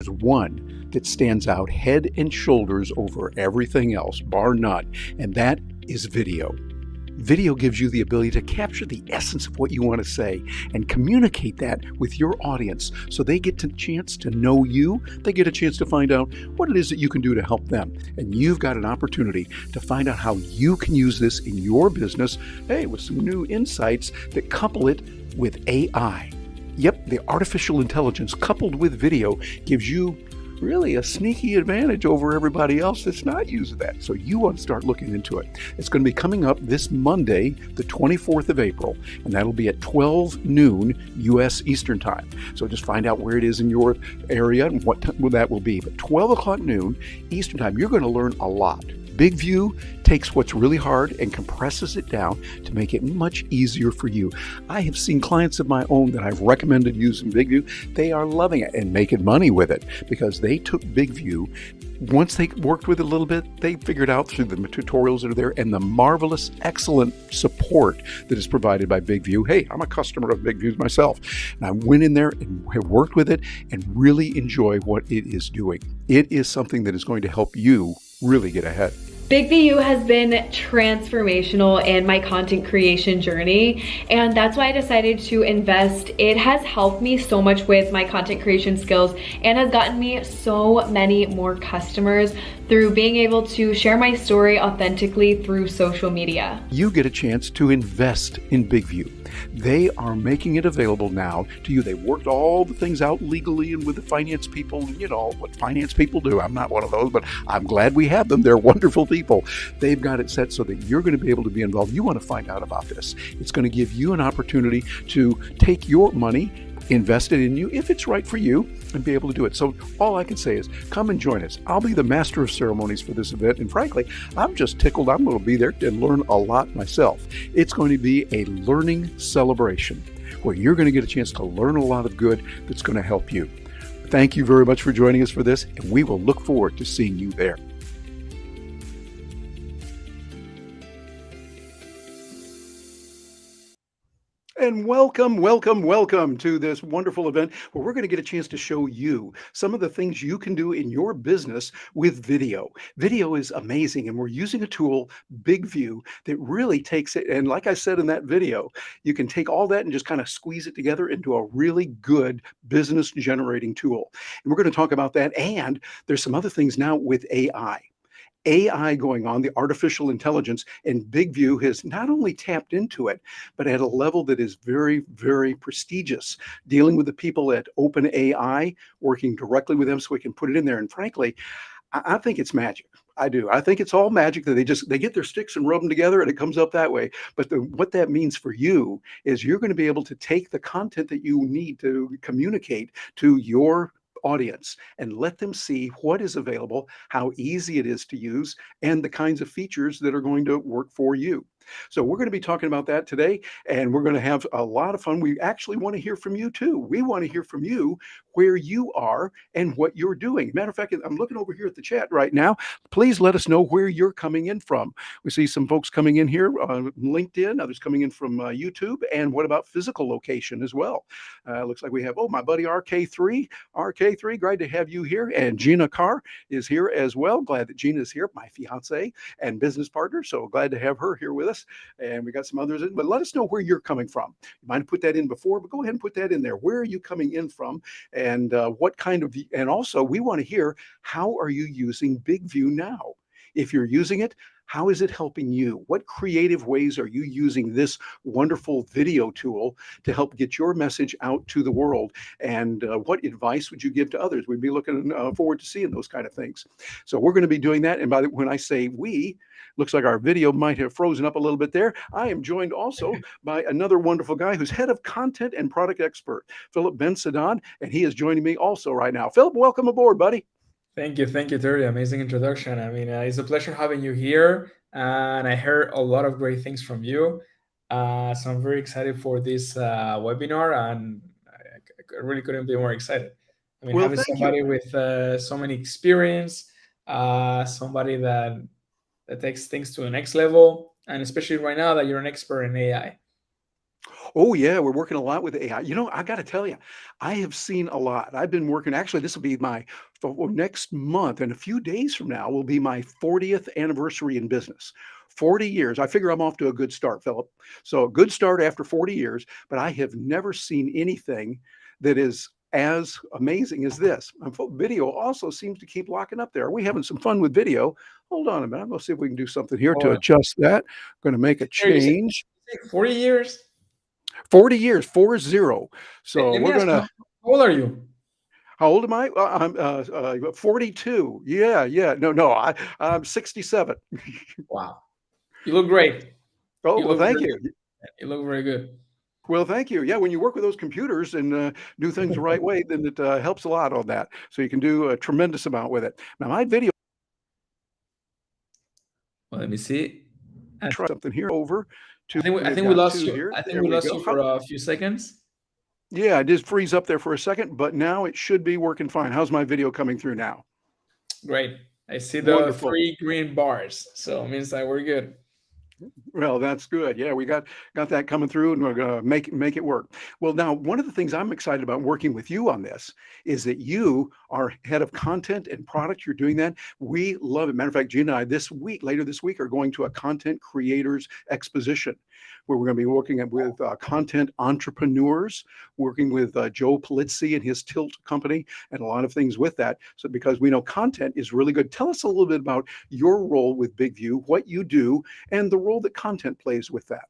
There's one that stands out head and shoulders over everything else, bar none, and that is video. Video gives you the ability to capture the essence of what you want to say and communicate that with your audience so they get a chance to know you. They get a chance to find out what it is that you can do to help them. And you've got an opportunity to find out how you can use this in your business, with some new insights that couple it with AI. Yep, the artificial intelligence coupled with video gives you really a sneaky advantage over everybody else that's not using that. So you want to start looking into it. It's going to be coming up this Monday, the 24th of April, and that'll be at 12 noon U.S. Eastern Time. So just find out where it is in your area and what that will be. But 12 o'clock noon Eastern Time, you're going to learn a lot. BIGVU takes what's really hard and compresses it down to make it much easier for you. I have seen clients of my own that I've recommended using BIGVU. They are loving it and making money with it because they took BIGVU. Once they worked with it a little bit, they figured out through the tutorials that are there and the marvelous, excellent support that is provided by BIGVU. Hey, I'm a customer of BIGVU myself. And I went in there and have worked with it and really enjoy what it is doing. It is something that is going to help you really get ahead. BIGVU has been transformational in my content creation journey, and that's why I decided to invest. It has helped me so much with my content creation skills and has gotten me so many more customers through being able to share my story authentically through social media. You get a chance to invest in BIGVU. They are making it available now to you. They worked all the things out legally and with the finance people, what finance people do. I'm not one of those, but I'm glad we have them. They're wonderful people. They've got it set so that you're going to be able to be involved. You want to find out about this. It's going to give you an opportunity to take your money, invest it in you if it's right for you, and be able to do it. So all I can say is come and join us. I'll be the master of ceremonies for this event, and frankly, I'm just tickled I'm going to be there and learn a lot myself. It's going to be a learning celebration where you're going to get a chance to learn a lot of good that's going to help you. Thank you very much for joining us for this, and we will look forward to seeing you there. And welcome to this wonderful event where we're going to get a chance to show you some of the things you can do in your business with video. Video is amazing, and we're using a tool, BIGVU, that really takes it. And like I said in that video, you can take all that and just kind of squeeze it together into a really good business generating tool. And we're going to talk about that. And there's some other things now with AI going on, the artificial intelligence, and BIGVU has not only tapped into it, but at a level that is very, very prestigious, dealing with the people at OpenAI, working directly with them so we can put it in there. And frankly, I think it's magic. I do. I think it's all magic that they get their sticks and rub them together and it comes up that way. But what that means for you is you're going to be able to take the content that you need to communicate to your audience and let them see what is available, how easy it is to use, and the kinds of features that are going to work for you. So we're going to be talking about that today, and we're going to have a lot of fun. We actually want to hear from you too. We want to hear from you where you are and what you're doing. Matter of fact, I'm looking over here at the chat right now. Please let us know where you're coming in from. We see some folks coming in here on LinkedIn, others coming in from YouTube, and what about physical location as well? Looks like we have, my buddy RK3, great to have you here. And Gina Carr is here as well. Glad that Gina is here, my fiance and business partner. So glad to have her here with us. And we got some others in, but let us know where you're coming from. You might have put that in before, but go ahead and put that in there. Where are you coming in from? And what kind of, and also we want to hear, how are you using BIGVU now? If you're using it, how is it helping you? What creative ways are you using this wonderful video tool to help get your message out to the world? And what advice would you give to others? We'd be looking forward to seeing those kind of things. So we're going to be doing that. And when I say we, looks like our video might have frozen up a little bit there. I am joined also by another wonderful guy who's head of content and product expert, Philip Ben Sadan, and he is joining me also right now. Philip, welcome aboard, buddy. Thank you, Terry. Amazing introduction. I mean, it's a pleasure having you here, and I heard a lot of great things from you. So I'm very excited for this webinar, and I really couldn't be more excited. I mean, having somebody with so many experience, somebody that takes things to the next level, and especially right now that you're an expert in AI. Oh yeah, we're working a lot with AI. I got to tell you, I have seen a lot. I've been working. Actually, this will be my next month, and a few days from now will be my 40th anniversary in business. 40 years. I figure I'm off to a good start, Philip. So a good start after 40 years. But I have never seen anything that is as amazing as this. Video also seems to keep locking up there. Are we having some fun with video? Hold on a minute. I'm going to see if we can do something here to Oh, adjust that. Going to make a here change. you say 40 years. 40 years, 40. So Let me we're ask you, gonna. how old are you? How old am I? I'm 42. Yeah, yeah. No, no. I'm 67. Wow, you look great. Oh You well, look thank very you. good. You look very good. Well, thank you. Yeah, when you work with those computers and do things the right way, then it helps a lot on that. So you can do a tremendous amount with it. Now, my video. Well, let me see. I Try something here over to. I We've think we got lost two you. here. I think There we we lost go. you for a few seconds. Yeah, it did freeze up there for a second, but now it should be working fine. How's my video coming through now? Great. I see the Wonderful. three green bars, so it means that we're good. Well, that's good. Yeah, we got that coming through, and we're gonna make it work. Well, now one of the things I'm excited about working with you on this is that you are head of content and product. You're doing that. We love it. Matter of fact, Gina and I later this week, are going to a content creators exposition where we're going to be working with content entrepreneurs, working with Joe Polizzi and his Tilt company, and a lot of things with that. So because we know content is really good, tell us a little bit about your role with BigView, what you do, and the role that content plays with that.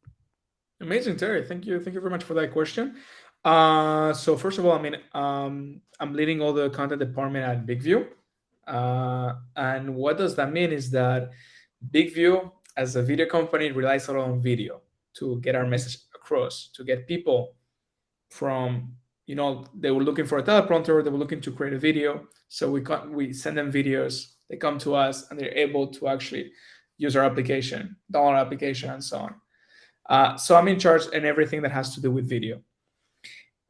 Amazing, Terry. Thank you. Thank you very much for that question. So first of all, I mean, I'm leading all the content department at BigView. And what does that mean is that BigView, as a video company, relies a lot on video to get our message across, to get people from, they were looking for a teleprompter, they were looking to create a video. So we send them videos, they come to us, and they're able to actually use our application, download our application, and so on. So I'm in charge in everything that has to do with video.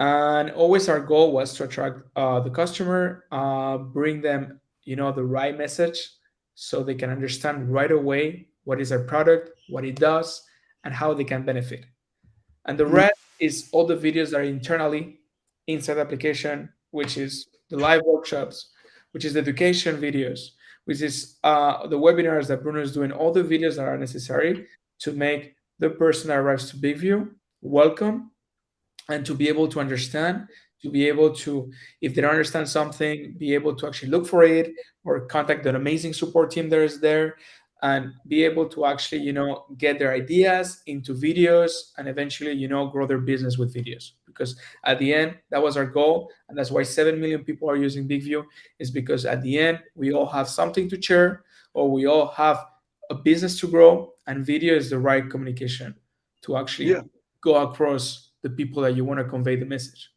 And always our goal was to attract the customer, bring them, the right message so they can understand right away what is our product, what it does, and how they can benefit. And the Mhm. rest is all the videos that are internally inside the application, which is the live workshops, which is the education videos, which is the webinars that Bruno is doing, all the videos that are necessary to make the person that arrives to BigView welcome, and to be able to understand, to be able to, if they don't understand something, be able to actually look for it or contact an amazing support team that is there, and be able to actually, get their ideas into videos, and eventually, grow their business with videos. Because at the end, that was our goal, and that's why 7 million people are using BigView, is because at the end, we all have something to share, or we all have a business to grow, and video is the right communication to Yeah. actually go across the people that you want to convey the message.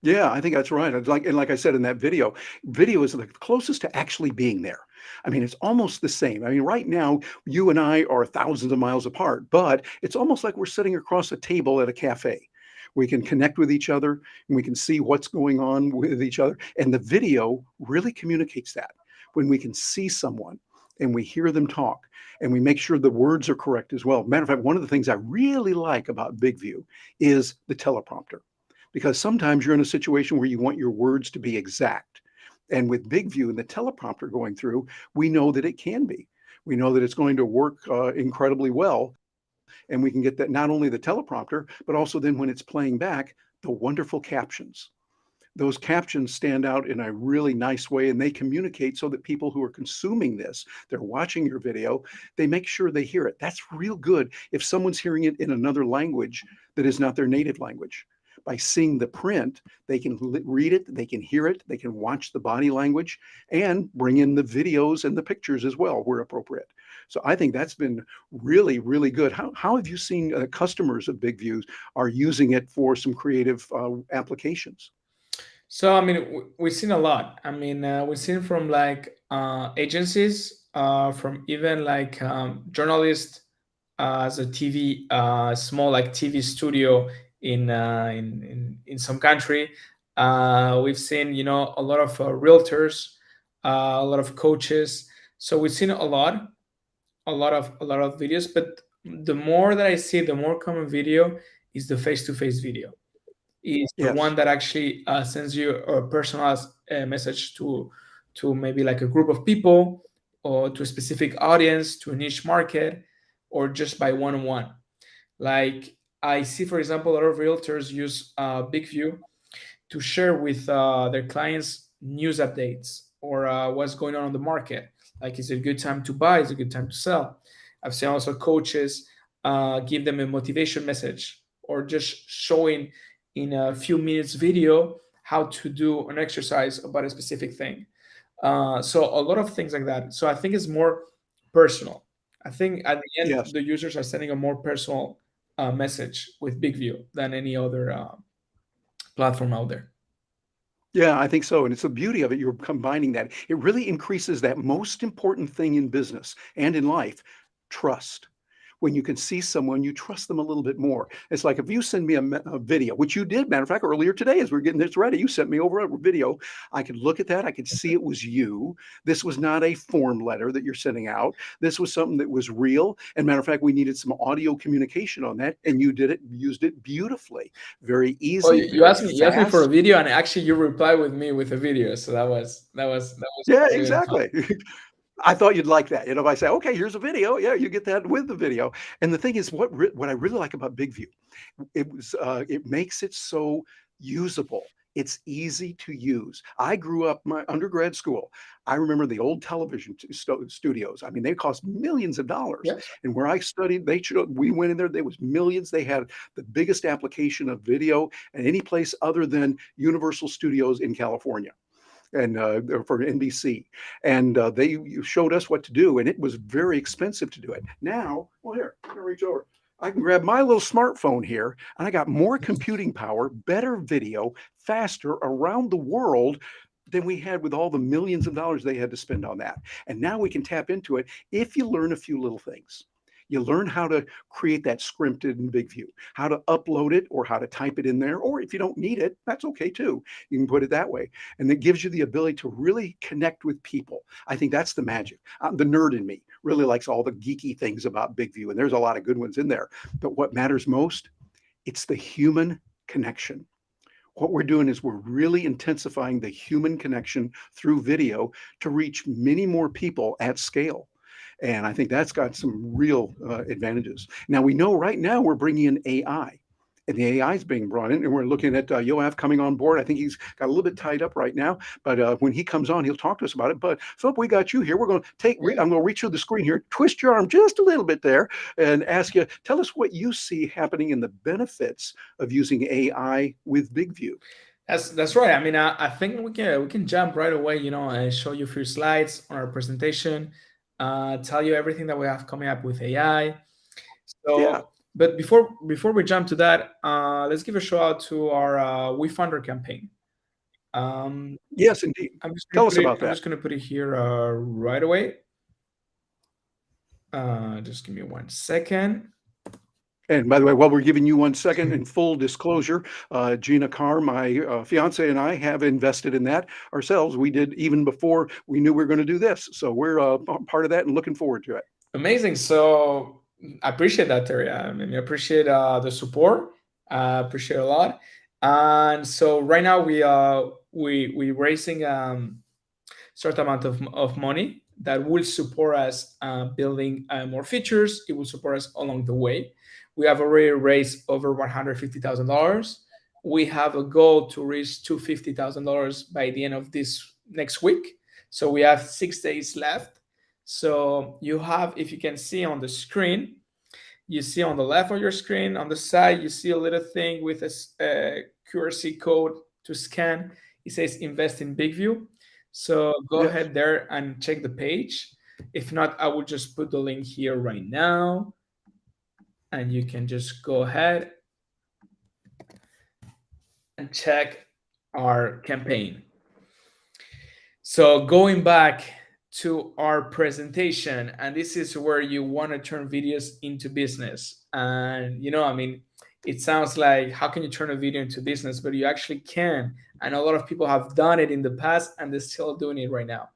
Yeah, I think that's right. It's like I said in that video is the closest to actually being there. I mean, it's almost the same. I mean, right now, you and I are thousands of miles apart, but it's almost like we're sitting across a table at a cafe. We can connect with each other and we can see what's going on with each other. And the video really communicates that when we can see someone and we hear them talk and we make sure the words are correct as well. Matter of fact, one of the things I really like about BigView is the teleprompter, because sometimes you're in a situation where you want your words to be exact. And with BigView and the teleprompter going through, we know that it can be. We know that it's going to work incredibly well. And we can get that, not only the teleprompter, but also then when it's playing back, the wonderful captions. Those captions stand out in a really nice way, and they communicate so that people who are consuming this, they're watching your video, they make sure they hear it. That's real good if someone's hearing it in another language that is not their native language. By seeing the print, they can read it, they can hear it, they can watch the body language, and bring in the videos and the pictures as well where appropriate. So I think that's been really, really good. How have you seen customers of Big Views are using it for some creative applications? So I mean, we've seen a lot. I mean, we've seen from like agencies, from even like journalists, as a TV, small like TV studio in some country. We've seen, a lot of realtors, a lot of coaches. So we've seen a lot of videos. But the more that I see, the more common video is the face-to-face video. Is the one Yes. that actually sends you a personalized message to maybe like a group of people, or to a specific audience, to a niche market, or just by one-on-one. Like, I see, for example, a lot of realtors use BigView to share with their clients news updates, or what's going on the market. Like, is it a good time to buy? Is it a good time to sell? I've seen also coaches give them a motivation message, or just showing in a few minutes video how to do an exercise about a specific thing. So a lot of things like that. So I think it's more personal. I think at the end, Yes. the users are sending a more personal message with BigView than any other platform out there. Yeah, I think so. And it's the beauty of it. You're combining that. It really increases that most important thing in business and in life, trust. When you can see someone, you trust them a little bit more. It's like if you send me a video, which you did, matter of fact, earlier today as we are getting this ready, you sent me over a video. I could look at that. I could see it was you. This was not a form letter that you're sending out. This was something that was real. And matter of fact, we needed some audio communication on that, and you did it, used it beautifully. Very Oh, easy, you very asked me for a fast. video, and actually you replied with me with a video. So that was Yeah, even fun. exactly. I thought you'd like that. If I say, okay, here's a video, yeah, you get that with the video. And the thing is, what I really like about BigView, it makes it so usable. It's easy to use. I grew up my undergrad school. I remember the old television studios. I mean, they cost millions of dollars. Yes. And where I studied, we went in there. There was millions. They had the biggest application of video in any place other than Universal Studios in California and for NBC, and they showed us what to do, and it was very expensive to do it. Now, well, here, I'm gonna reach over. I can grab my little smartphone here, and I got more computing power, better video, faster around the world than we had with all the millions of dollars they had to spend on that. And now we can tap into it if you learn a few little things. You learn how to create that scripted in BigView, how to upload it or how to type it in there. Or if you don't need it, that's okay too. You can put it that way. And it gives you the ability to really connect with people. I think that's the magic. The nerd in me really likes all the geeky things about BigView, and there's a lot of good ones in there. But what matters most, it's the human connection. What we're doing is we're really intensifying the human connection through video to reach many more people at scale. And I think that's got some real advantages. Now, we know right now we're bringing in AI, and the AI is being brought in, and we're looking at Yoav coming on board. I think he's got a little bit tied up right now, but when he comes on, he'll talk to us about it. But Philip, we got you here. We're going to I'm going to reach through the screen here, twist your arm just a little bit there, and ask you, tell us what you see happening in the benefits of using AI with BigView. That's right. I mean, I think we can jump right away, and show you a few slides on our presentation, tell you everything that we have coming up with AI. Yeah. So, but before we jump to that, let's give a shout out to our WeFunder campaign. Um, Yes, indeed. I'm just gonna Tell us put it. about I'm that. just gonna put it here right away. Just give me 1 second. And by the way, while we're giving you 1 second, in full disclosure, Gina Carr, my fiance, and I have invested in that ourselves. We did even before we knew we were going to do this. So we're part of that and looking forward to it. Amazing. So I appreciate that, Terry. I mean, I appreciate the support. Appreciate it a lot. And so right now we raising certain amount of money that will support us building more features. It will support us along the way. We have already raised over $150,000. We have a goal to reach $250,000 by the end of this next week. So we have 6 days left. So you have, if you can see on the screen, you see on the left of your screen, on the side, you see a little thing with a QRC code to scan. It says invest in BigView. So go Yes. ahead there and check the page. If not, I will just put the link here right now. And you can just go ahead and check our campaign. So going back to our presentation, and this is where you want to turn videos into business. And I mean, it sounds like how can you turn a video into business, but you actually can. And a lot of people have done it in the past, and they're still doing it right now,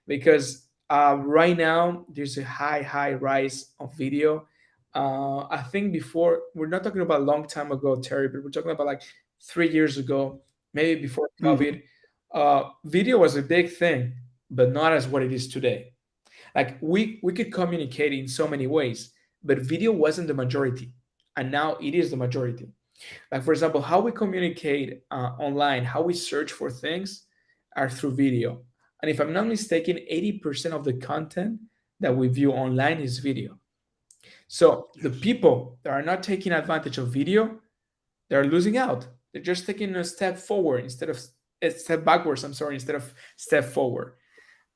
because right now there's a high rise of video. I think before, we're not talking about a long time ago, Terry, but we're talking about like 3 years ago, maybe before Mhm. COVID. Video was a big thing, but not as what it is today. Like we could communicate in so many ways, but video wasn't the majority, and now it is the majority. Like for example, how we communicate online, how we search for things, are through video. And if I'm not mistaken, 80% of the content that we view online is video. So the Yes. people that are not taking advantage of video, they're losing out. They're just taking a step forward instead of a step backwards. I'm sorry, instead of step forward.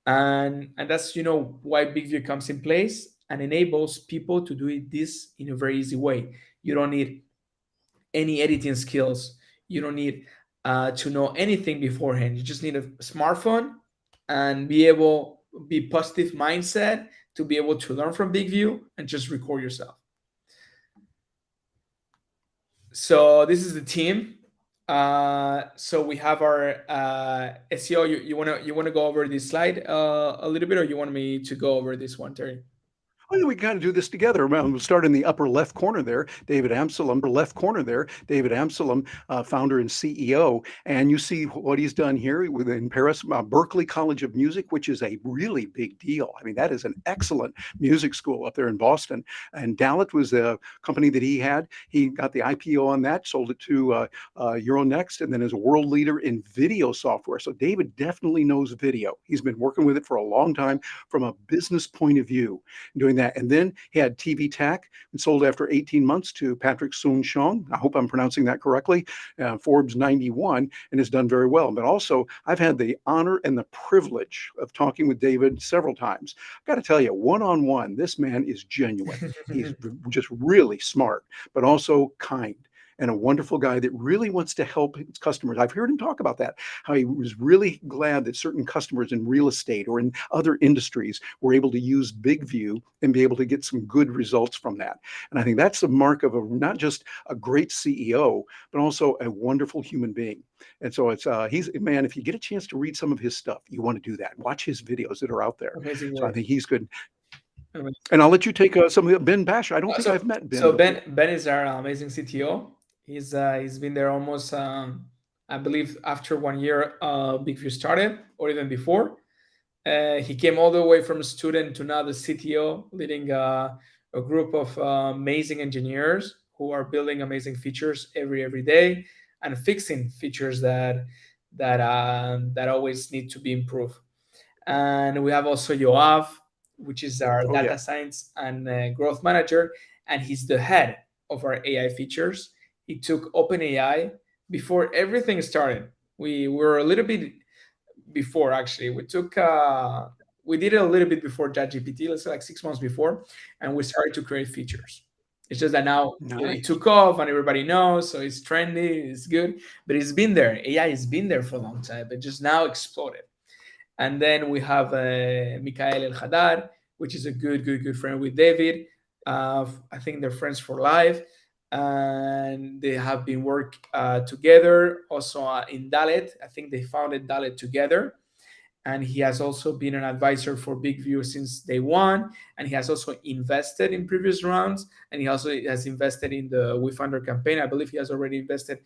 And that's why BigView comes in place and enables people to do it this in a very easy way. You don't need any editing skills. You don't need to know anything beforehand. You just need a smartphone and be positive mindset to be able to learn from BigView and just record yourself. So this is the team. So we have our SEO. You wanna go over this slide a little bit, or you want me to go over this one, Terry? Well, yeah, we kind of do this together. Well, we'll start in the upper left corner there. David Amsalem, founder and CEO. And you see what he's done here within Paris, Berkeley College of Music, which is a really big deal. I mean, that is an excellent music school up there in Boston. And Dalit was the company that he had. He got the IPO on that, sold it to Euronext, and then is a world leader in video software. So David definitely knows video. He's been working with it for a long time from a business point of view, doing that. And then he had TV Tac and sold after 18 months to Patrick Soon Shong. I hope I'm pronouncing that correctly. Forbes 91, and has done very well. But also, I've had the honor and the privilege of talking with David several times. I've got to tell you, one on one, this man is genuine. He's just really smart, but also kind, and a wonderful guy that really wants to help his customers. I've heard him talk about that, how he was really glad that certain customers in real estate or in other industries were able to use BigView and be able to get some good results from that. And I think that's the mark of not just a great CEO, but also a wonderful human being. And so he's, man, if you get a chance to read some of his stuff, you want to do that. Watch his videos that are out there. Amazing So I work. think he's good. Amazing. And I'll let you take some of the Ben Bash. I don't think I've So met Ben so before. Ben is our amazing CTO. He's been there almost I believe after 1 year BigView started, or even before. He came all the way from a student to now the CTO, leading a group of amazing engineers who are building amazing features every day and fixing features that always need to be improved. And we have also Yoav, which is our Oh yeah. data science and growth manager, and he's the head of our AI features. He took OpenAI before everything started. We were a little bit before, actually. We did it a little bit before ChatGPT, let's say like 6 months before, and we started to create features. It's just that now it Nice. took off and everybody knows, so it's trendy, it's good, but it's been there. AI has been there for a long time, but just now exploded. And then we have Mikael El Hadar, which is a good friend with David. I think they're friends for life, and they have been work together. Also in Dalet, I think they founded Dalet together. And he has also been an advisor for BigView since day one. And he has also invested in previous rounds. And he also has invested in the WeFounder campaign. I believe he has already invested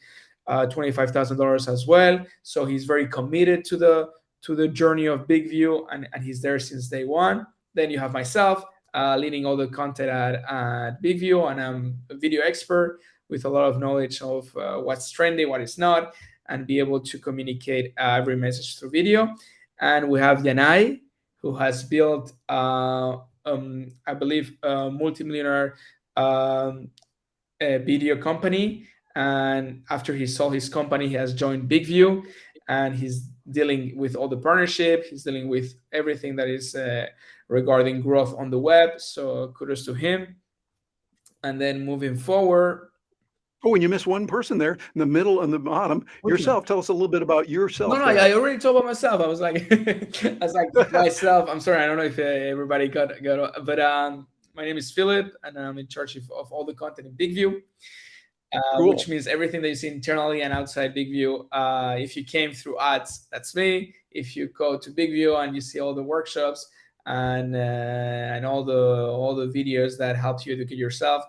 $25,000 as well. So he's very committed to the journey of BigView, and he's there since day one. Then you have myself leading all the content at BigView, and I'm a video expert with a lot of knowledge of what's trendy, what is not, and be able to communicate every message through video. And we have Yanai, who has built, I believe, a multimillionaire video company. And after he sold his company, he has joined BigView, and he's dealing with all the partnership. He's dealing with everything that is regarding growth on the web. So kudos to him. And then moving forward. Oh, and you missed one person there in the middle and the bottom. Yourself. Tell us a little bit about No, yourself no, there. I already told about myself. I was like, I was like myself. I'm sorry, I don't know if everybody got, but my name is Philip, and I'm in charge of all the content in BigView. Which Cool. means everything that you see internally and outside BigView. If you came through ads, that's me. If you go to BigView and you see all the workshops, and all the videos that help you educate yourself.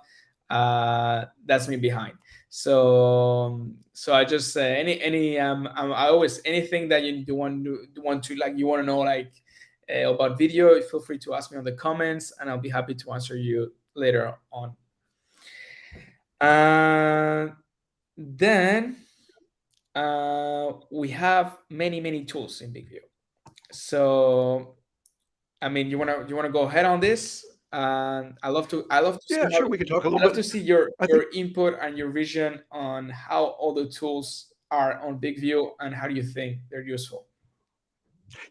That's me behind. So I just I always, anything that you want to, like, you want to know, like, about video, feel free to ask me on the comments, and I'll be happy to answer you later on. Then we have many tools in BIGVU. So, I mean, you wanna go ahead on this? I love to see Yeah, sure. We can talk a little I love bit. to see your I think your input and your vision on how all the tools are on BIGVU, and how do you think they're useful.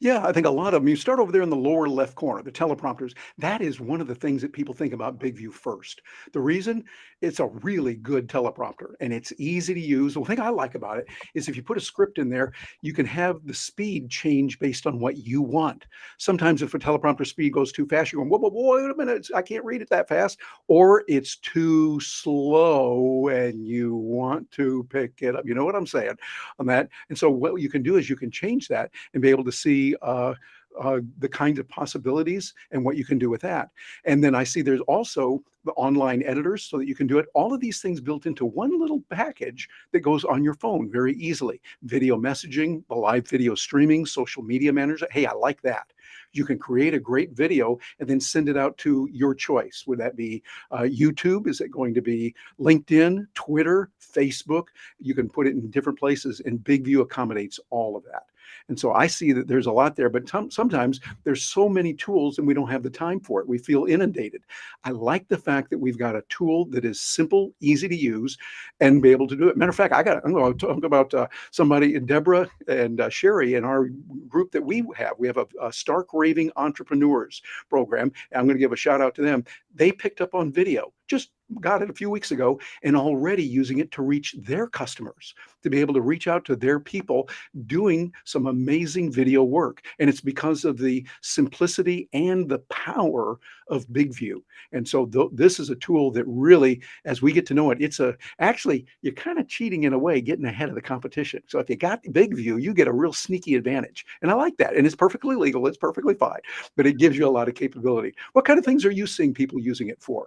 Yeah, I think a lot of them, you start over there in the lower left corner, the teleprompters. That is one of the things that people think about BigView first. The reason, it's a really good teleprompter and it's easy to use. The thing I like about it is if you put a script in there, you can have the speed change based on what you want. Sometimes if a teleprompter speed goes too fast, you're going, whoa, whoa, whoa, wait a minute, I can't read it that fast. Or it's too slow and you want to pick it up. You know what I'm saying on that? And so what you can do is you can change that and be able to see the kind of possibilities and what you can do with that. And then I see there's also the online editors so that you can do it. All of these things built into one little package that goes on your phone very easily. Video messaging, the live video streaming, social media manager. Hey, I like that. You can create a great video and then send it out to your choice. Would that be YouTube? Is it going to be LinkedIn, Twitter, Facebook? You can put it in different places, and BigView accommodates all of that. And so I see that there's a lot there, but sometimes there's so many tools and we don't have the time for it. We feel inundated. I like the fact that we've got a tool that is simple, easy to use, and be able to do it. Matter of fact, I'm going to talk about somebody, Deborah and Sherry, in our group that we have. We have a Stark Raving Entrepreneurs program, and I'm going to give a shout out to them. They picked up on video, just got it a few weeks ago, and already using it to reach their customers, to be able to reach out to their people, doing some amazing video work. And it's because of the simplicity and the power of BigView. And so this is a tool that really, as we get to know it, actually, you're kind of cheating in a way, getting ahead of the competition. So if you got BigView, you get a real sneaky advantage. And I like that. And it's perfectly legal. It's perfectly fine, but it gives you a lot of capability. What kind of things are you seeing people using it for?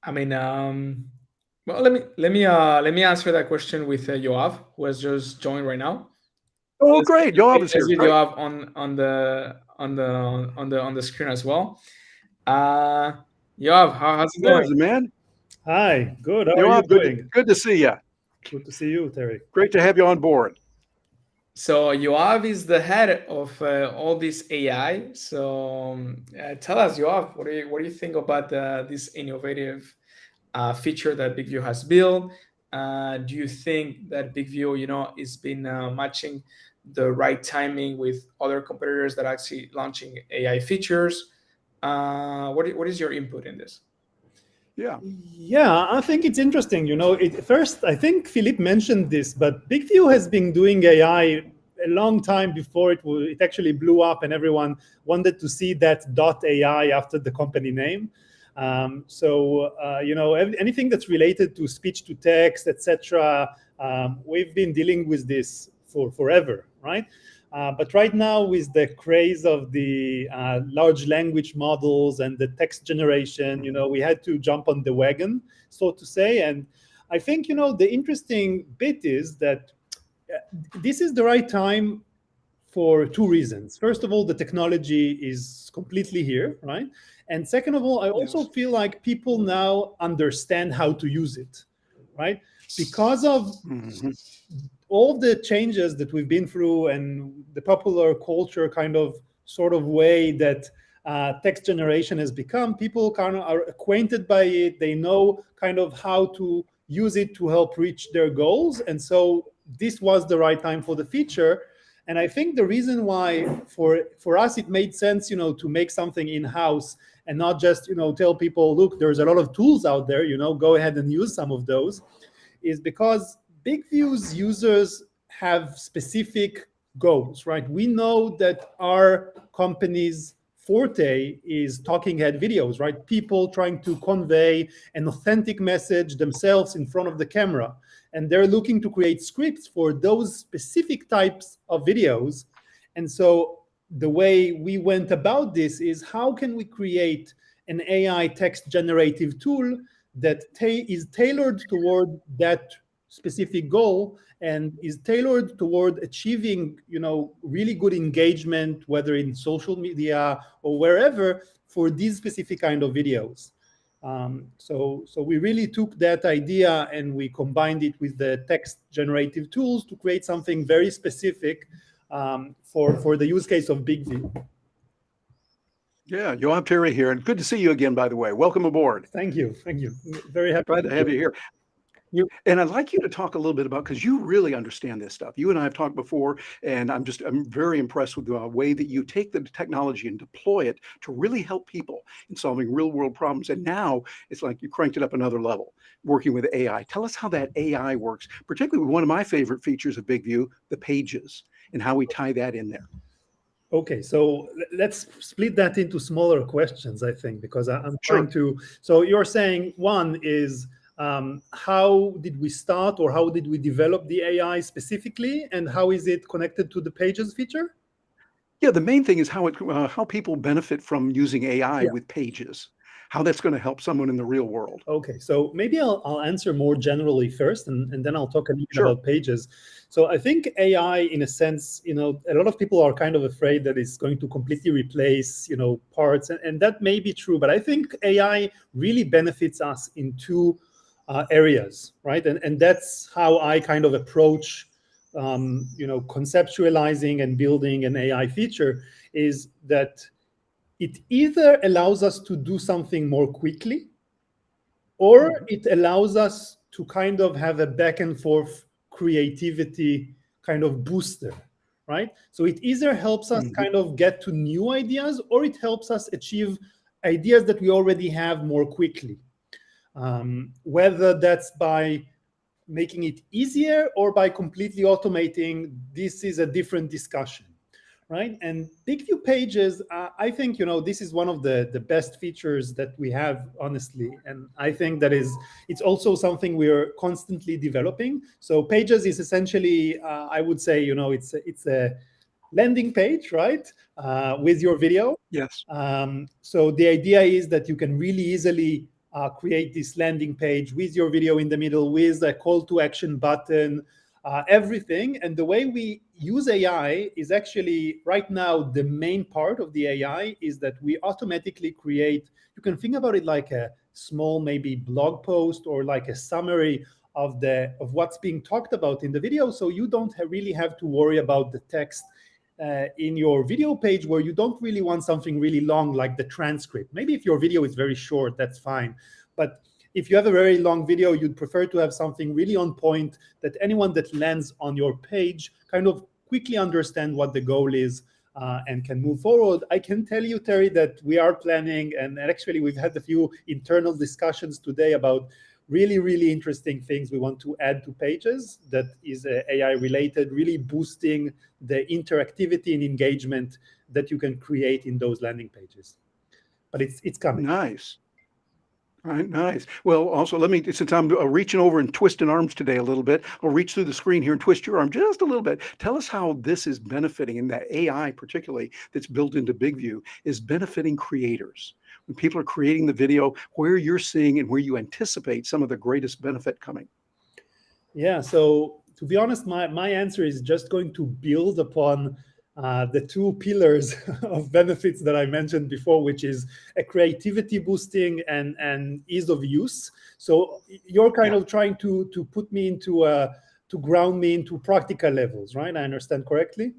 I mean, well, let me answer that question with Yoav, who has just joined right now. Oh, Let's great. Yoav is let's here. get Great. Yoav on the screen as well. Uh, Yoav, how's it There's going? the man. Hi, good. How are you Yoav, doing? good to see you. Good to see you, Terry. Great to have you on board. So Yoav is the head of all this AI. So tell us, Yoav, what do you think about this innovative feature that BigView has built? Do you think that BigView, is been matching the right timing with other competitors that are actually launching AI features? What is your input in this? Yeah. Yeah, I think it's interesting. First, I think Philippe mentioned this, but BigView has been doing AI a long time before it actually blew up and everyone wanted to see that .ai after the company name. Anything that's related to speech to text, etc., we've been dealing with this for forever, right? But right now, with the craze of the large language models and the text generation, we had to jump on the wagon, so to say. And I think, the interesting bit is that this is the right time for two reasons. First of all, the technology is completely here, right? And second of all, I also Yes. feel like people now understand how to use it, right? Because of all the changes that we've been through and the popular culture kind of sort of way that text generation has become, people kind of are acquainted by it. They know kind of how to use it to help reach their goals. And so this was the right time for the feature. And I think the reason why for us it made sense, to make something in-house and not just, tell people, look, there's a lot of tools out there, go ahead and use some of those, is because BigView's users have specific goals, right? We know that our company's forte is talking head videos, right? People trying to convey an authentic message themselves in front of the camera. And they're looking to create scripts for those specific types of videos. And so the way we went about this is, how can we create an AI text generative tool that is tailored toward that specific goal and is tailored toward achieving, really good engagement, whether in social media or wherever, for these specific kind of videos. So we really took that idea and we combined it with the text generative tools to create something very specific for the use case of BIGVU. Yeah, Yoav Terry here, and good to see you again, by the way. Welcome aboard. Thank you. Very happy. Glad to have you here. And I'd like you to talk a little bit about, because you really understand this stuff. You and I have talked before, and I'm very impressed with the way that you take the technology and deploy it to really help people in solving real world problems. And now it's like you cranked it up another level, working with AI. Tell us how that AI works, particularly with one of my favorite features of BIGVU, the pages, and how we tie that in there. Okay, so let's split that into smaller questions, I think, because I'm Sure. trying to. So you're saying one is, how did we start, or how did we develop the AI specifically, and how is it connected to the pages feature? Yeah, the main thing is how people benefit from using AI with pages, how that's going to help someone in the real world. Okay, so maybe I'll answer more generally first, and then I'll talk a little bit Sure. about pages. So I think AI, in a sense, a lot of people are kind of afraid that it's going to completely replace, parts, and that may be true. But I think AI really benefits us in two areas, right? And that's how I kind of approach, conceptualizing and building an AI feature, is that it either allows us to do something more quickly, or it allows us to kind of have a back and forth creativity kind of booster, right? So it either helps us kind of get to new ideas, or it helps us achieve ideas that we already have more quickly. Whether that's by making it easier or by completely automating, this is a different discussion, right? And BIGVU pages, I think, this is one of the best features that we have, honestly. And I think it's also something we're constantly developing. So pages is essentially, I would say, it's a landing page, right? With your video. Yes. So the idea is that you can really easily create this landing page with your video in the middle, with a call to action button, everything. And the way we use AI is actually, right now, the main part of the AI is that we automatically create, you can think about it like a small, maybe blog post, or like a summary of what's being talked about in the video. So you don't really have to worry about the text in your video page, where you don't really want something really long like the transcript. Maybe if your video is very short, that's fine. But if you have a very long video, you'd prefer to have something really on point, that anyone that lands on your page kind of quickly understand what the goal is and can move forward. I can tell you, Terry, that we are planning, and actually we've had a few internal discussions today about really, really interesting things we want to add to pages that is AI related, really boosting the interactivity and engagement that you can create in those landing pages. But it's coming. Nice. All right, nice. Well, also, since I'm reaching over and twisting arms today a little bit, I'll reach through the screen here and twist your arm just a little bit. Tell us how this is benefiting, and that AI particularly that's built into BIGVU is benefiting creators. When people are creating the video, where you're seeing and where you anticipate some of the greatest benefit coming. Yeah, so to be honest, my answer is just going to build upon the two pillars of benefits that I mentioned before, which is a creativity boosting and ease of use. So you're kind of trying to put me into to ground me into practical levels, right? I understand correctly?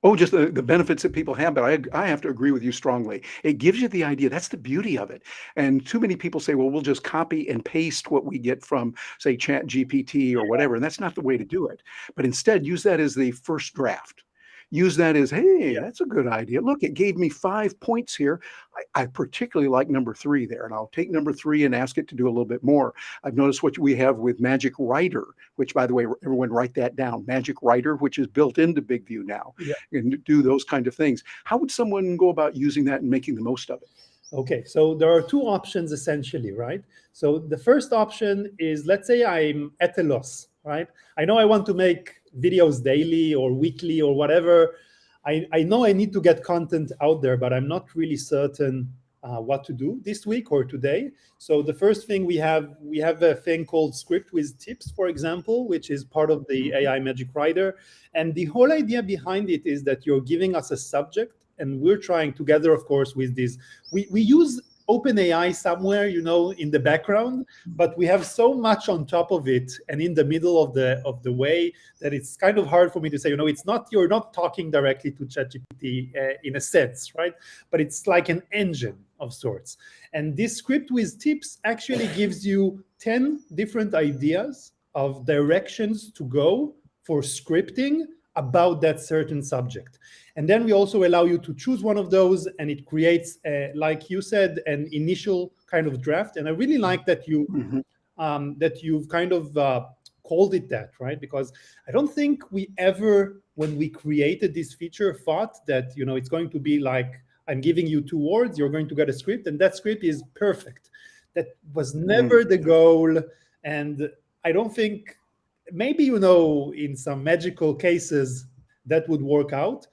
Oh, just the benefits that people have, but I have to agree with you strongly. It gives you the idea. That's the beauty of it. And too many people say, well, we'll just copy and paste what we get from, say, Chat GPT or whatever. And that's not the way to do it. But instead, use that as the first draft. Use that as, hey, that's a good idea. Look, it gave me 5 points here. I particularly like number 3 there, and I'll take number 3 and ask it to do a little bit more. I've noticed what we have with Magic Writer, which, by the way, everyone write that down. Magic Writer, which is built into BIGVU now, and do those kind of things. How would someone go about using that and making the most of it? Okay, so there are two options essentially, right? So the first option is, let's say I'm at a loss, right? I know I want to make videos daily or weekly or whatever. I know I need to get content out there, but I'm not really certain what to do this week or today. So the first thing we have a thing called Script with Tips, for example, which is part of the AI Magic Writer. And the whole idea behind it is that you're giving us a subject, and we're trying together, of course, with this. We use OpenAI somewhere, in the background, but we have so much on top of it and in the middle of the way that it's kind of hard for me to say, you're not talking directly to ChatGPT in a sense, right? But it's like an engine of sorts. And this Script with Tips actually gives you 10 different ideas of directions to go for scripting about that certain subject. And then we also allow you to choose one of those, and it creates, like you said, an initial kind of draft. And I really like that you've kind of called it that, right? Because I don't think we ever, when we created this feature, thought that it's going to be like, I'm giving you 2 words, you're going to get a script, and that script is perfect. That was never the goal. And I don't think, maybe in some magical cases that would work out.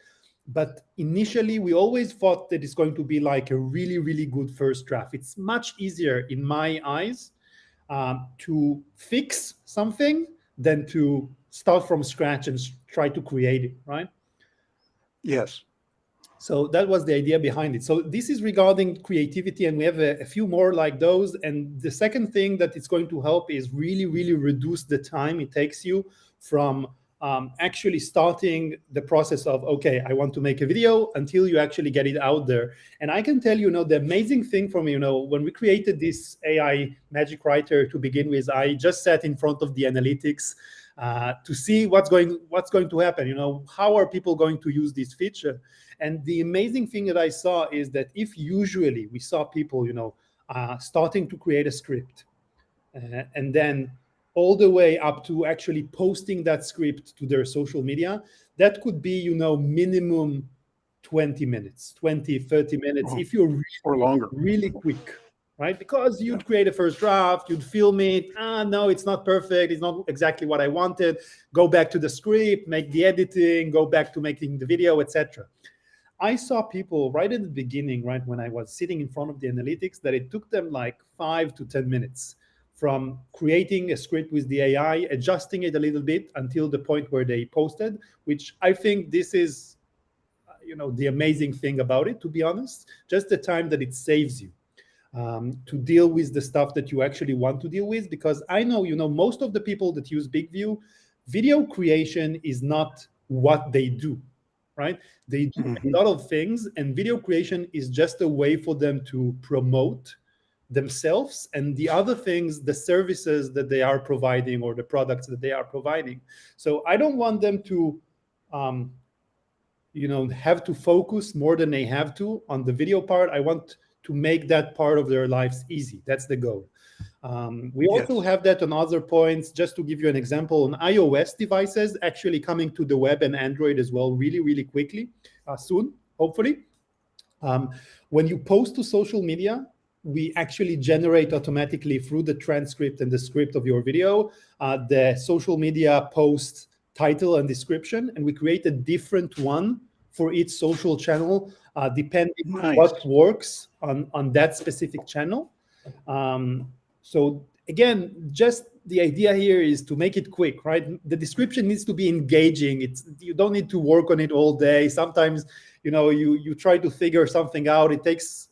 But initially, we always thought that it's going to be like a really, really good first draft. It's much easier, in my eyes, to fix something than to start from scratch and try to create it, right? Yes. So that was the idea behind it. So this is regarding creativity, and we have a few more like those. And the second thing that it's going to help is really, really reduce the time it takes you from actually starting the process of, okay, I want to make a video, until you actually get it out there. And I can tell you, the amazing thing for me, when we created this AI Magic Writer to begin with, I just sat in front of the analytics to see what's going to happen. How are people going to use this feature? And the amazing thing that I saw is that if usually we saw people, starting to create a script, and then all the way up to actually posting that script to their social media, that could be, minimum 20 minutes, 20, 30 minutes, if you're really, or longer, really quick, right? Because you'd create a first draft, you'd film it. No, it's not perfect. It's not exactly what I wanted. Go back to the script, make the editing, go back to making the video, etc. I saw people right at the beginning, right when I was sitting in front of the analytics, that it took them like 5 to 10 minutes from creating a script with the AI, adjusting it a little bit until the point where they posted, which I think this is, the amazing thing about it, to be honest, just the time that it saves you to deal with the stuff that you actually want to deal with. Because I know, most of the people that use BIGVU, video creation is not what they do, right? They do a lot of things, and video creation is just a way for them to promote themselves and the other things, the services that they are providing or the products that they are providing. So I don't want them to have to focus more than they have to on the video part. I want to make that part of their lives easy. That's the goal. We also have that on other points. Just to give you an example, on iOS devices, actually coming to the web and Android as well, really, really quickly, soon, hopefully. When you post to social media, we actually generate automatically through the transcript and the script of your video, the social media post title and description, and we create a different one for each social channel, depending on what works on that specific channel. So again, just the idea here is to make it quick, right? The description needs to be engaging. You don't need to work on it all day. Sometimes, you try to figure something out. It takes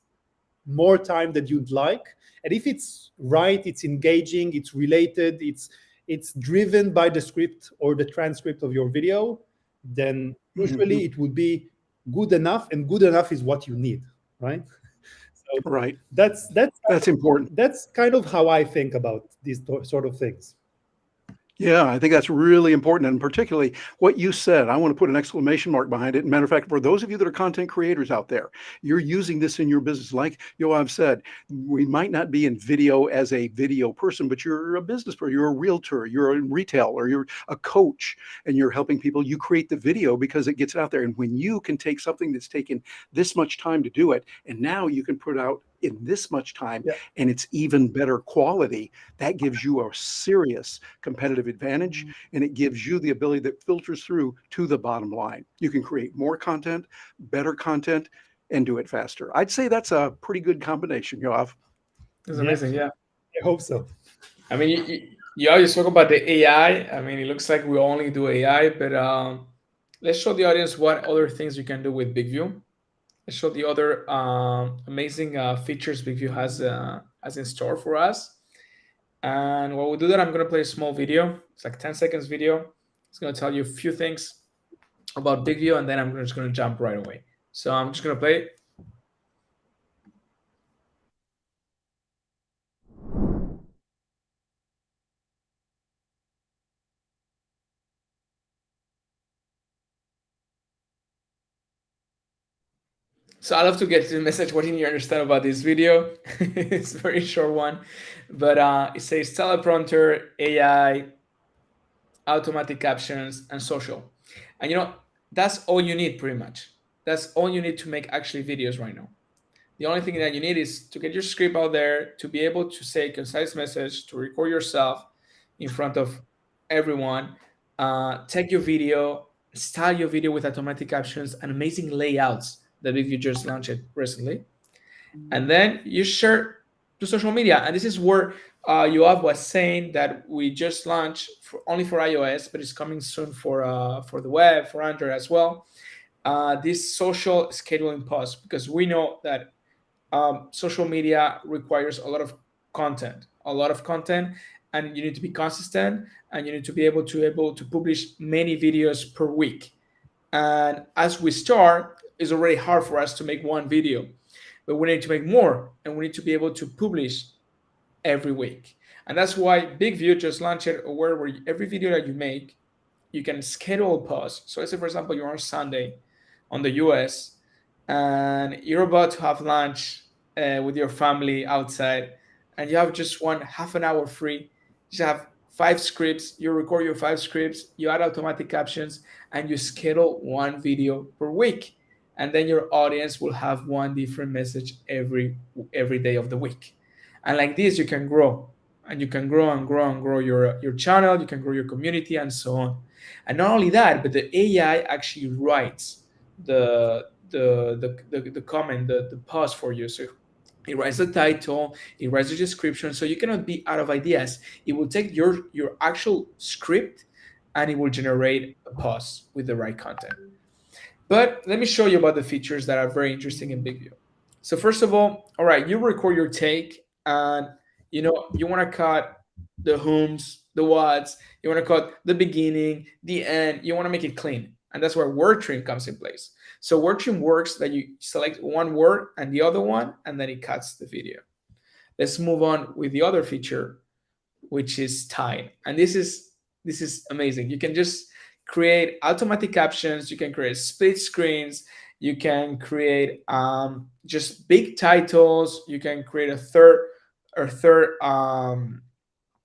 more time than you'd like. And if it's right, it's engaging, it's related, it's driven by the script or the transcript of your video, then usually it would be good enough, and good enough is what you need, right? So right. That's important. That's kind of how I think about these sort of things. Yeah, I think that's really important. And particularly what you said, I want to put an exclamation mark behind it. Matter of fact, for those of you that are content creators out there, you're using this in your business. Like Yoav said, we might not be in video as a video person, but you're a business person, you're a realtor, you're in retail, or you're a coach, and you're helping people. You create the video because it gets out there. And when you can take something that's taken this much time to do it, and now you can put out in this much time, Yeah. and it's even better quality, that gives you a serious competitive advantage, and it gives you the ability that filters through to the bottom line. You can create more content, better content, and do it faster. I'd say that's a pretty good combination, Yoav. It's Yeah, amazing. Yeah. I hope so. I mean, you always talk about the AI. I mean, it looks like we only do AI, but let's show the audience what other things you can do with BigView. Let's show the other amazing features BigView has in store for us. And while we do that, I'm going to play a small video. It's like 10 seconds video. It's going to tell you a few things about BigView, and then I'm just going to jump right away. So I'm just going to play it. So I love to get to the message. What didn't you understand about this video? It's a very short one, but it says teleprompter, AI, automatic captions, and social. And that's all you need pretty much. That's all you need to make actually videos right now. The only thing that you need is to get your script out there, to be able to say a concise message, to record yourself in front of everyone, take your video, style your video with automatic captions and amazing layouts that BigView just launched recently. And then you share to social media. And this is where Yoav was saying that we just launched only for iOS, but it's coming soon for the web, for Android as well. This social scheduling post, because we know that social media requires a lot of content, and you need to be consistent, and you need to be able to publish many videos per week. And as we start, it's already hard for us to make one video, but we need to make more, and we need to be able to publish every week. And that's why BigView just launched it, where every video that you make, you can schedule a post. So let's say, for example, you're on Sunday on the US, and you're about to have lunch with your family outside, and you have just one half an hour free. You have 5 scripts. You record your 5 scripts. You add automatic captions, and you schedule one video per week. And then your audience will have one different message every day of the week. And like this, you can grow, and you can grow and grow and grow your channel. You can grow your community, and so on. And not only that, but the AI actually writes the comment, the post for you. So it writes the title, it writes the description, so you cannot be out of ideas. It will take your actual script, and it will generate a post with the right content. But let me show you about the features that are very interesting in BigView. So first of all right, you record your take, and you want to cut the whom's, the what's, you want to cut the beginning, the end, you want to make it clean. And that's where word trim comes in place. So word trim works that you select one word and the other one, and then it cuts the video. Let's move on with the other feature, which is style. And this is amazing. You can just create automatic captions, you can create split screens, you can create just big titles, you can create a third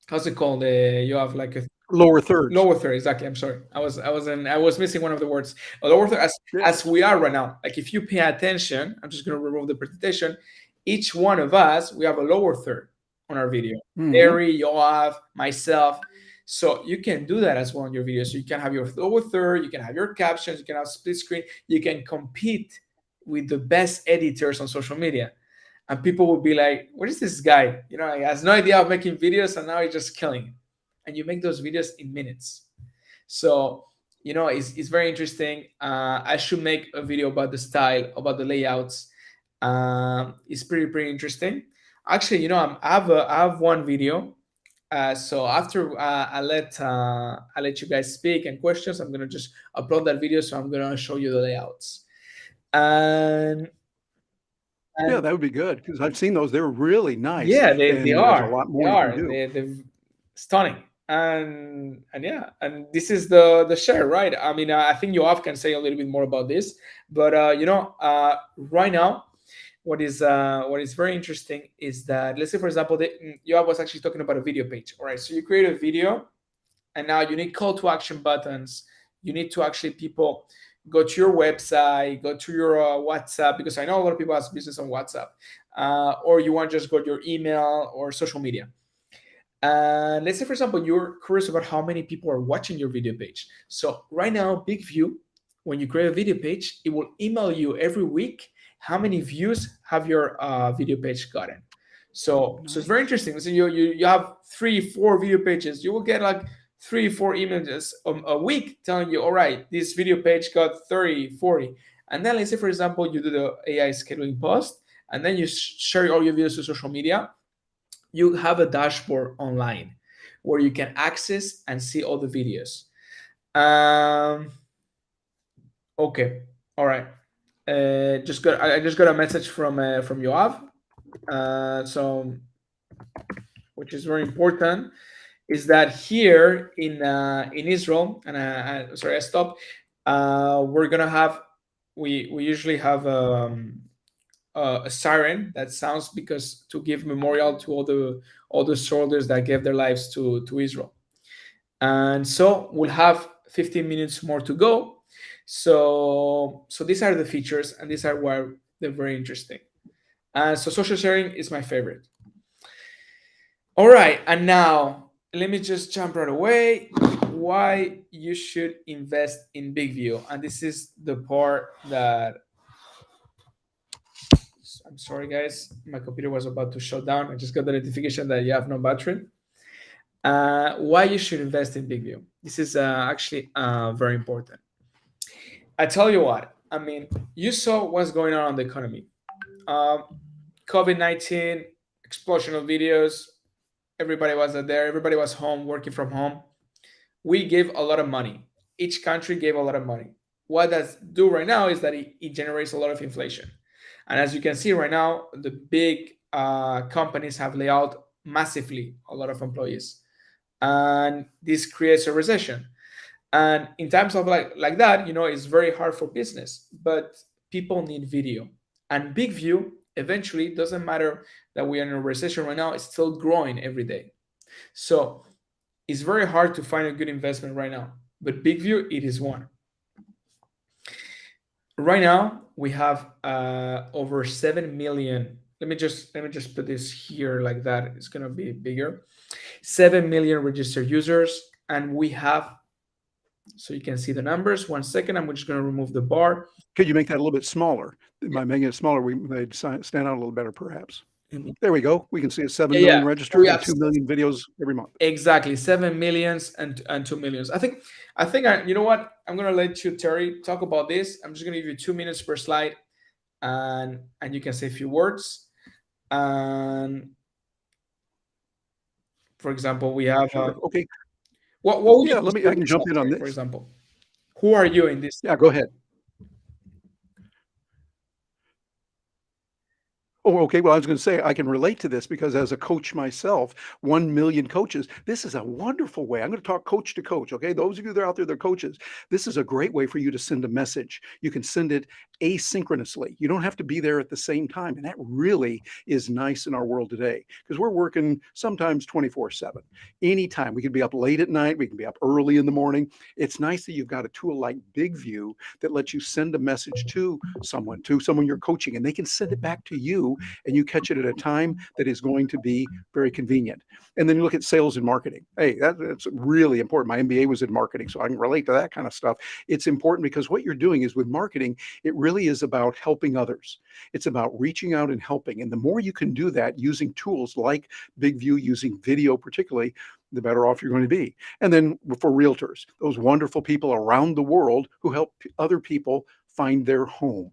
how's it called? You have like a Lower thirds. lower third, exactly. I'm sorry. I was missing one of the words. A lower third, as we are right now. Like if you pay attention, I'm just gonna remove the presentation. Each one of us, we have a lower third on our video. Harry, Yoav, myself. So you can do that as well on your video. So you can have your lower third, you can have your captions, you can have split screen, you can compete with the best editors on social media. And people will be like, what is this guy? He has no idea of making videos, and now he's just killing it. And you make those videos in minutes. So, it's very interesting. I should make a video about the style, about the layouts. It's pretty interesting. Actually, I have one video. So after I let you guys speak and questions, I'm gonna just upload that video. So I'm gonna show you the layouts. And yeah, that would be good, because I've seen those. They're really nice. Yeah, they there's are. a lot more They you are. can do. They're stunning. And yeah, and this is the share, right? I mean, I think Yoav can say a little bit more about this, but right now, what is very interesting is that, let's say, for example, Yoav was actually talking about a video page. All right, so you create a video, and now you need call to action buttons. You need to actually people go to your website, go to your WhatsApp, because I know a lot of people have business on WhatsApp, or you want to just go to your email or social media. And let's say, for example, you're curious about how many people are watching your video page. So right now, BIGVU, when you create a video page, it will email you every week how many views have your video page gotten. So it's very interesting. So you have 3-4 video pages. You will get like 3-4 images a week telling you, all right, this video page got 30-40. And then let's say, for example, you do the AI scheduling post, and then you share all your videos to social media. You have a dashboard online where you can access and see all the videos. Okay, all right. I just got a message from Yoav. So, which is very important, is that here in Israel, and sorry, I stopped. We're gonna have we usually have a siren that sounds, because to give memorial to all the soldiers that gave their lives to Israel. And so we'll have 15 minutes more to go. So these are the features, and these are why they're very interesting. So social sharing is my favorite. All right, and now let me just jump right away. Why you should invest in BIGVU, and this is the part that I'm sorry, guys, my computer was about to shut down. I just got the notification that you have no battery. Why you should invest in BIGVU. This is actually very important. I tell you what, I mean, you saw what's going on the economy. COVID-19, explosion of videos. Everybody was there. Everybody was home, working from home. We gave a lot of money. Each country gave a lot of money. What that's do right now is that it generates a lot of inflation. And as you can see right now, the big companies have laid out massively a lot of employees. And this creates a recession. And in times of like that, it's very hard for business, but people need video. And BIGVU eventually, doesn't matter that we are in a recession right now, it's still growing every day. So it's very hard to find a good investment right now, but BIGVU, it is one. Right now we have over 7 million. Let me just put this here like that. It's gonna be bigger. 7 million registered users, and we have. So you can see the numbers. 1 second, I'm just going to remove the bar. Could you make that a little bit smaller? By making it smaller, they'd stand out a little better, perhaps. There we go. We can see 7 million registered and 2 million videos every month. Exactly, 7 millions and 2 millions. I think you know what? I'm going to let you, Terry, talk about this. I'm just going to give you 2 minutes per slide, and you can say a few words. And for example, we have okay. What would I can jump in on this. For example, who are you in this? Yeah, go ahead. Oh, okay. Well, I was going to say I can relate to this because as a coach myself, 1 million coaches, this is a wonderful way. I'm going to talk coach to coach. Okay. Those of you that are out there, they're coaches. This is a great way for you to send a message. You can send it asynchronously. You don't have to be there at the same time. And that really is nice in our world today because we're working sometimes 24/7. Anytime. We can be up late at night. We can be up early in the morning. It's nice that you've got a tool like BIGVU that lets you send a message to someone you're coaching, and they can send it back to you, and you catch it at a time that is going to be very convenient. And then you look at sales and marketing. Hey, that's really important. My MBA was in marketing, so I can relate to that kind of stuff. It's important because what you're doing is with marketing, it really is about helping others. It's about reaching out and helping. And the more you can do that using tools like BIGVU, using video particularly, the better off you're going to be. And then for realtors, those wonderful people around the world who help other people find their home,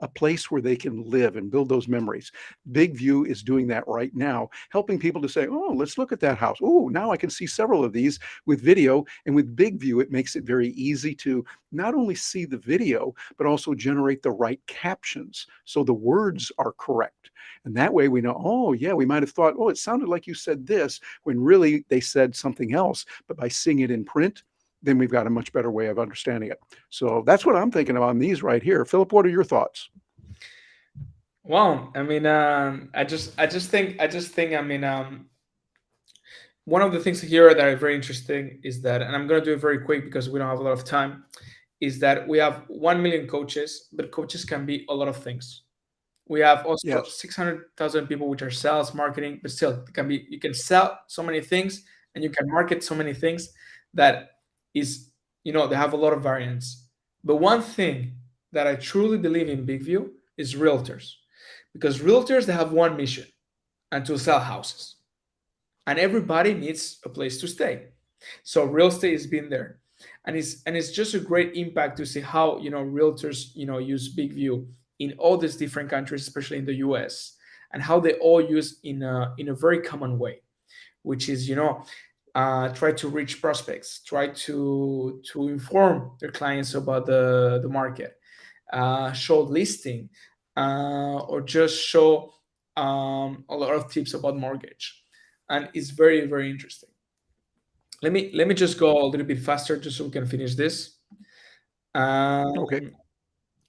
a place where they can live and build those memories. BIGVU is doing that right now, helping people to say, oh, let's look at that house. Oh, now I can see several of these with video. And with BIGVU, it makes it very easy to not only see the video, but also generate the right captions so the words are correct. And that way we know, oh, yeah, we might have thought, oh, it sounded like you said this, when really they said something else. But by seeing it in print, then we've got a much better way of understanding it. So that's what I'm thinking about on these right here. Philip, what are your thoughts? Well, I mean, I just think, I mean, one of the things here that are very interesting is that, and I'm going to do it very quick because we don't have a lot of time, is that we have 1 million coaches, but coaches can be a lot of things. We have also Yes. 600,000 people which are sales, marketing, but still it can be, you can sell so many things and you can market so many things that is, they have a lot of variance. But one thing that I truly believe in BigView is realtors, because realtors, they have one mission, and to sell houses, and everybody needs a place to stay. So real estate has been there, and it's just a great impact to see how realtors use BigView in all these different countries, especially in the US, and how they all use in a very common way, which is try to reach prospects, try to inform their clients about the market, show listing, or just show a lot of tips about mortgage, and it's very very interesting. Let me just go a little bit faster just so we can finish this. Okay.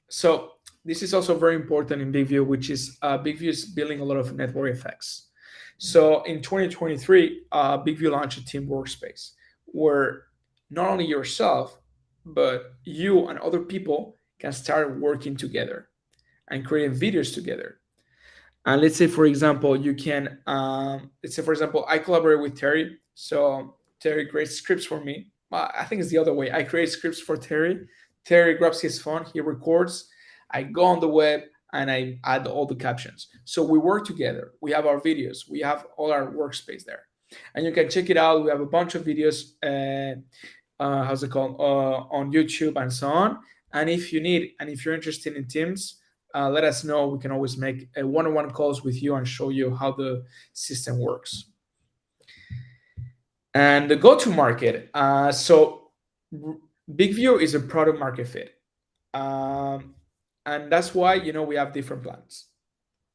So this is also very important in BigView, which is BigView is building a lot of network effects. So in 2023, BigView launched a team workspace where not only yourself, but you and other people can start working together and creating videos together. And let's say, for example, I collaborate with Terry. So Terry creates scripts for me. I think it's the other way. I create scripts for Terry. Terry grabs his phone, he records. I go on the web and I add all the captions. So we work together. We have our videos. We have all our workspace there, and you can check it out. We have a bunch of videos. How's it called? On YouTube and so on. And if you're interested in Teams, let us know. We can always make a one-on-one calls with you and show you how the system works. And the go-to-market. So BigView is a product market fit. And that's why we have different plans,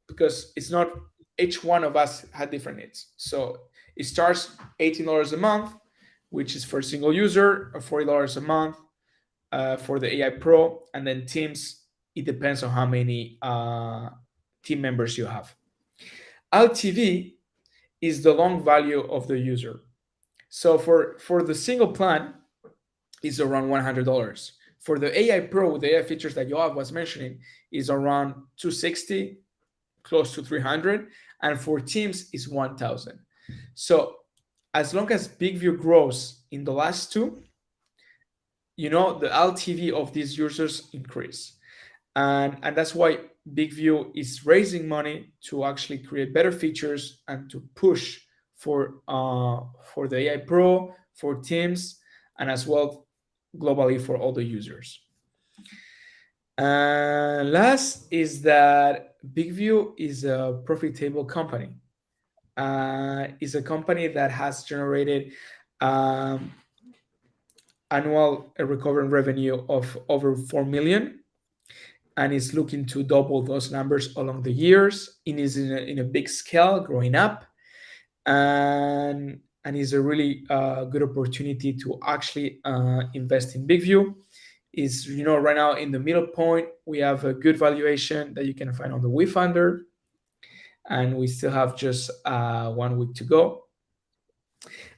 because it's not, each one of us had different needs. So it starts $18 a month, which is for a single user, or $40 a month for the AI Pro, and then Teams. It depends on how many team members you have. LTV is the long value of the user. So for the single plan is around $100. For the AI Pro with the AI features that Yoav was mentioning is around 260, close to 300, and for Teams is 1,000. So as long as BigView grows in the last two, the LTV of these users increase, and that's why BigView is raising money to actually create better features and to push for the AI Pro, for Teams, and as well globally for all the users. Last is that BigView is a profitable company. Is a company that has generated annual recurring revenue of over 4 million, and is looking to double those numbers along the years. It is in a big scale, growing up, and is a really good opportunity to actually invest in BigView. Is right now in the middle point. We have a good valuation that you can find on the WeFunder, and we still have just 1 week to go.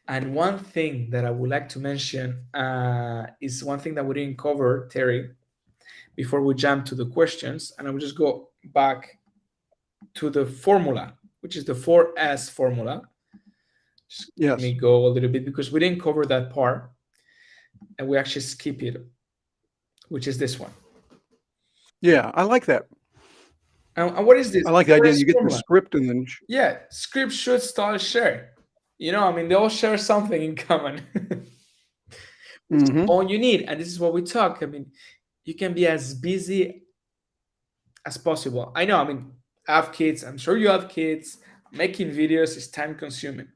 And one thing that I would like to mention is one thing that we didn't cover, Terry, before we jump to the questions, and I will just go back to the formula, which is the 4S formula. Just Yes. Let me go a little bit, because we didn't cover that part, and we actually skip it, which is this one. Yeah, I like that. And what is this? I like the idea. 4S You get the formula. script and then Yeah, script, should, style, share. They all share something in common. Mhm. All you need, and this is what we talk. You can be as busy as possible. I know. I have kids. I'm sure you have kids. Making videos is time consuming.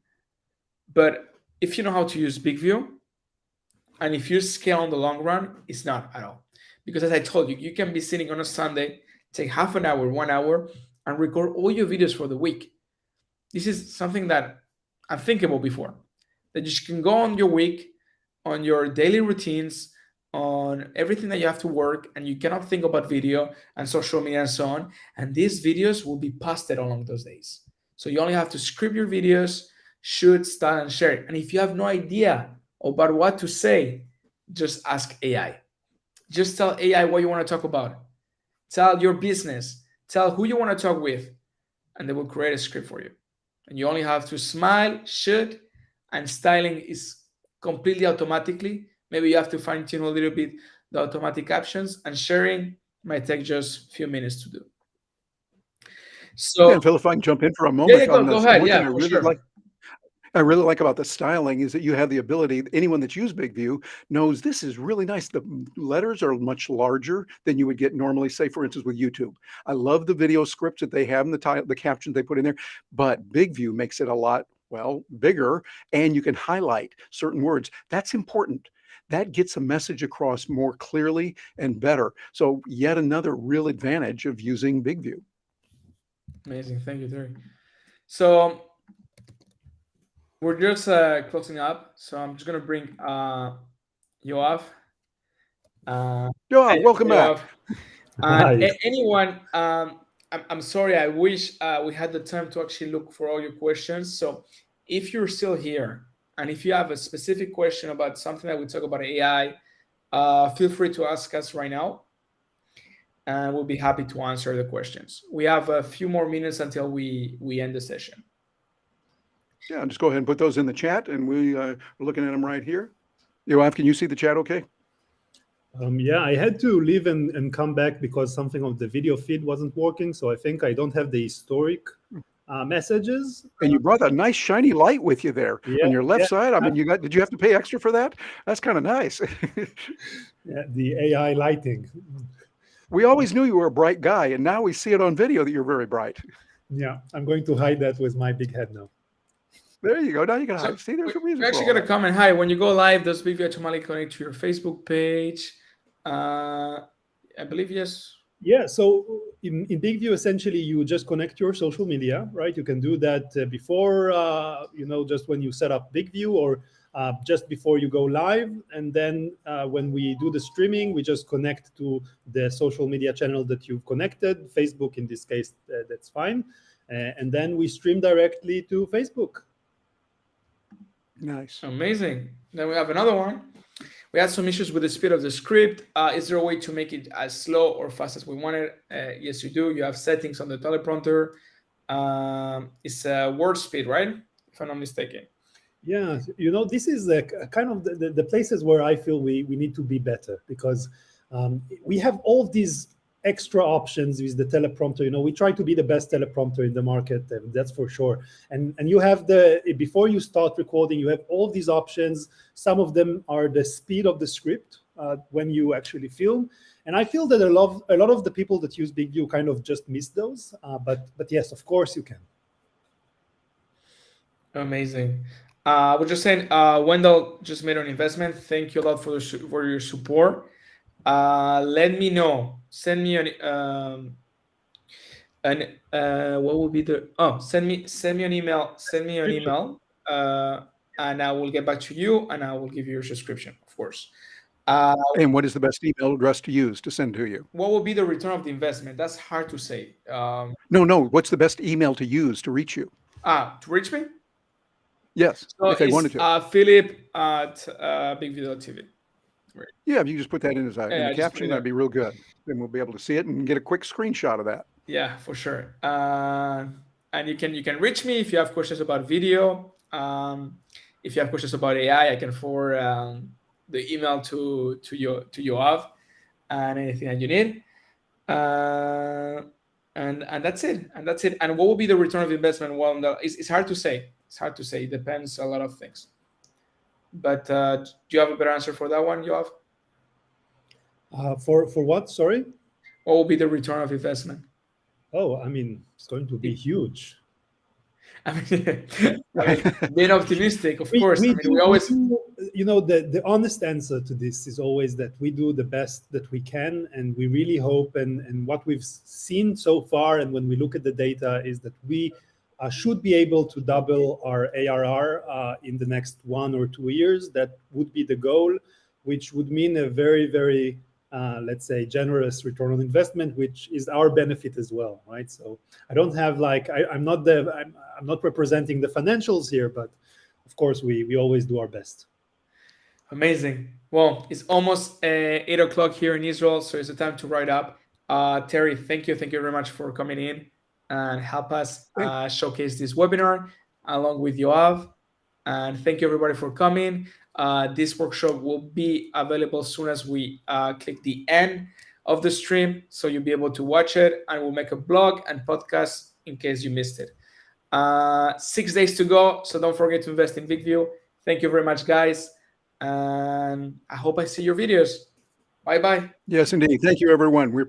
But if you know how to use BigView, and if you scale in the long run, it's not at all. Because as I told you, you can be sitting on a Sunday, take half an hour, 1 hour, and record all your videos for the week. This is something that unthinkable before. That you can go on your week, on your daily routines, on everything that you have to work, and you cannot think about video and social media and so on. And these videos will be posted along those days. So you only have to script your videos, shoot, style, and share. And if you have no idea about what to say, just ask AI. Just tell AI what you want to talk about. Tell your business. Tell who you want to talk with, and they will create a script for you. And you only have to smile, shoot, and styling is completely automatically. Maybe you have to fine tune a little bit the automatic captions, and sharing might take just a few minutes to do. Yeah, So and Phil, if I can jump in for a yeah, moment go on go this, ahead. one thing Yeah, for sure. I really like about the styling is that you have the ability, anyone that's used BigView knows this is really nice. The letters are much larger than you would get normally, say, for instance, with YouTube. I love the video scripts that they have and the captions they put in there, but BigView makes it a lot, well, bigger, and you can highlight certain words. That's important. That gets a message across more clearly and better. So yet another real advantage of using BigView. Amazing. Thank you, Terry. So we're just closing up. So I'm just gonna bring Yoav. Yeah, Hey, welcome back. Yoav. And Hi. anyone, I'm sorry. I wish we had the time to actually look for all your questions. So if you're still here, and if you have a specific question about something that we talk about AI, feel free to ask us right now, and we'll be happy to answer the questions. We have a few more minutes until we end the session. Yeah, just go ahead and put those in the chat, and we're looking at them right here. Yoav, can you see the chat okay? Yeah, I had to leave and come back because something of the video feed wasn't working. So I think I don't have the historic messages. And you brought that nice shiny light with you there Yeah, on your left yeah, side. I mean, did you have to pay extra for that? That's kind of nice. yeah, the AI lighting. We always knew you were a bright guy, and now we see it on video that you're very bright. Yeah, I'm going to hide that with my big head now. There you go. Now you can So hide. See, there's a reason we for actually all got a that. comment. Hi, when you go live, does BIGVU automatically connect to your Facebook page? I believe yes. Yeah, so in BigView, essentially, you just connect your social media, right? You can do that before, just when you set up BigView, or just before you go live. And then when we do the streaming, we just connect to the social media channel that you've connected, Facebook in this case, that's fine. And then we stream directly to Facebook. Nice. Amazing. Then we have another one. We had some issues with the speed of the script. Is there a way to make it as slow or fast as we want it? Yes, you do. You have settings on the teleprompter. It's word speed, right? If I'm not mistaken. Yeah, this is kind of the places where I feel we need to be better, because we have all of these extra options with the teleprompter. We try to be the best teleprompter in the market, that's for sure. And you have before you start recording, you have all these options. Some of them are the speed of the script when you actually film. And I feel that a lot of the people that use BigView kind of just miss those. But yes, of course you can. Amazing. We're just saying, Wendell just made an investment. Thank you a lot for your support. Let me know. Send me what will be the send me an email. Send me an email, and I will get back to you, and I will give you your subscription, of course. And what is the best email address to use to send to you? What will be the return of the investment? That's hard to say. No. What's the best email to use to reach you? To reach me? Yes, So if they it's wanted to. Philip at BigVU.tv. Yeah, if you just put that in Yeah, the caption, that'd be real good. Then we'll be able to see it and get a quick screenshot of that. Yeah, for sure. And you can reach me if you have questions about video. If you have questions about AI, I can forward the email to Yoav, and anything that you need. And that's it. And what will be the return of investment? Well, it's hard to say. It's hard to say. It depends a lot of things. But do you have a better answer for that one, Yoav? For what? Sorry? What will be the return of investment? Oh, I mean, it's going to be huge. I mean, being optimistic, of course. We always, the honest answer to this is always that we do the best that we can, and we really hope, and what we've seen so far, and when we look at the data, is that we should be able to double our ARR in the next 1 or 2 years. That would be the goal, which would mean a very, very let's say, generous return on investment, which is our benefit as well, right? So I don't have I'm not representing the financials here, but of course we always do our best. Amazing. Well, it's almost 8 o'clock here in Israel, so it's the time to write up. Terry, thank you. Thank you very much for coming in and help us Thank showcase this webinar along with Yoav. And thank you everybody for coming. This workshop will be available as soon as we click the end of the stream, so you'll be able to watch it, and we'll make a blog and podcast in case you missed it. 6 days to go, so don't forget to invest in BIGVU. Thank you very much, guys, and I hope I see your videos. Bye bye. Yes, indeed. Thank you, everyone. We